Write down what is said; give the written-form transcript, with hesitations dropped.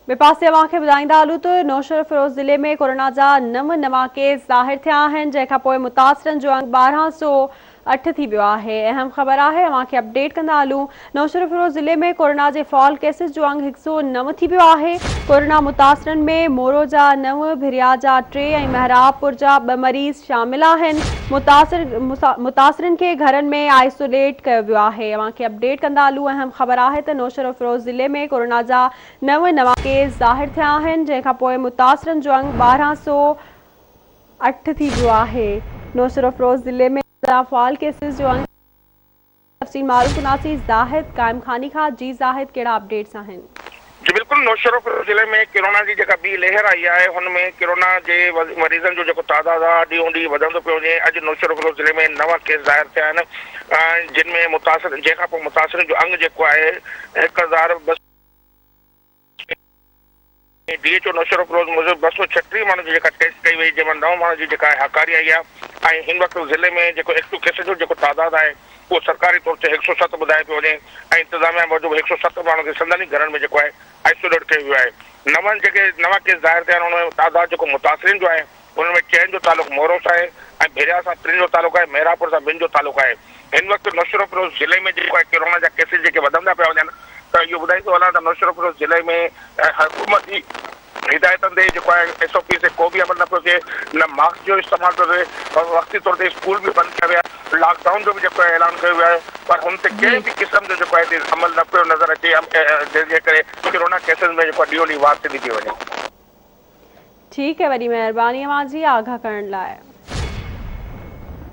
ॿिए पासे अव्हांखे ॿुधाईंदा हलूं त नौशहर फिरोज़ ज़िले में कोरोना जा नवां केस ज़ाहिर थिया आहिनि, जंहिंखां पोइ मुतासिरनि जो अंग 1208 थी वियो आहे। अहम ख़बर आहे, अव्हांखे अपडेट कंदा हलूं। नौशहर फिरोज़ ज़िले में कोरोना जे फॉल केसिस जो अंग 109 थी वियो आहे। कोरोना मुतासिरनि में मोरो जा 9, भिरिया जा 3 ऐं महराबपुर जा 2 मरीज़ शामिल आहिनि। मुतासिरनि खे घरनि में आइसोलेट कयो वियो आहे। अव्हांखे अपडेट कंदा हलूं। अहम ख़बर आहे त नौशहर फिरोज़ ज़िले में कोरोना जा नवां केस ज़ाहिर थिया आहिनि, जंहिंखां पोइ मुतासिरनि जो अंग 1208 थी वियो आहे। नौशहर फिरोज़ ज़िले में फाल केसिस जो अंग तफ़सील मालूम कुनासी ज़ाहिद काइम खानी खां। जी ज़ाहिद, कहिड़ा अपडेट्स आहिनि? जी बिल्कुल, नौशहर फिरोज़ ज़िले में कोरोना की जेका ॿी लहर आई है, हुनमें कोरोना के मरीज़न जो जेको तादाद आहे ॾींहों ॾींहुं वधंदो पियो वञे। अॼु नौशहर फिरोज़ ज़िले में 9 केस ज़ाहिर थिया आहिनि, जिनमें मुतासिर जंहिंखां पोइ मुतासिरनि जो अंग जेको आहे 1200 DHO नौशहर फिरोज़ मूजिब 236 माण्हुनि जी जेका टेस्ट कई वई, जंहिंमां 9 माण्हुनि जी जेका हकारी आई आहे। ऐं हिन वक़्तु ज़िले में जेको एक्टिव केसेस जो जेको तादाद आहे वो सरकारी तौर ते 107 ॿुधाए पियो वञे ऐं इंतिज़ामिया मूजिब 107 माण्हुनि खे संदनी घरनि में जेको आहे आइसोलेट कयो वियो आहे। नवां केस ज़ाहिर थिया आहिनि, हुनमें तादाद जेको मुतासिरनि जो आहे हुनमें 4 जो तालुक़ु मोरो सां आहे ऐं भिरिया सां 3 जो तालुक़ु आहे, महरापुर सां 2 जो तालुक़ु आहे। हिन वक़्तु नौशहर फिरोज़ ज़िले में जेको आहे कोरोना जा केसेस जेके वधंदा पिया वञनि, त इहो ॿुधाईंदो हलां त नौशहर फिरोज़ ज़िले में हुकूमती हिदायतनि ते जेको आहे SOP ते को बि अमल न पियो थिए, न मास्क जो इस्तेमालु पियो थिए और वक़्ती तौर ते स्कूल बि बंदि कया विया, लॉकडाउन जो बि जेको आहे ऐलान कयो वियो आहे, पर हुन ते कंहिं बि क़िस्म जो जेको आहे अमल न पियो नज़र अचे, जंहिंजे करे कोरोना केसेस में जेको ॾींहों ॾींहुं वाधि थी वञे। ठीक है, वॾी महिरबानी अव्हांजी आगाह करण लाइ।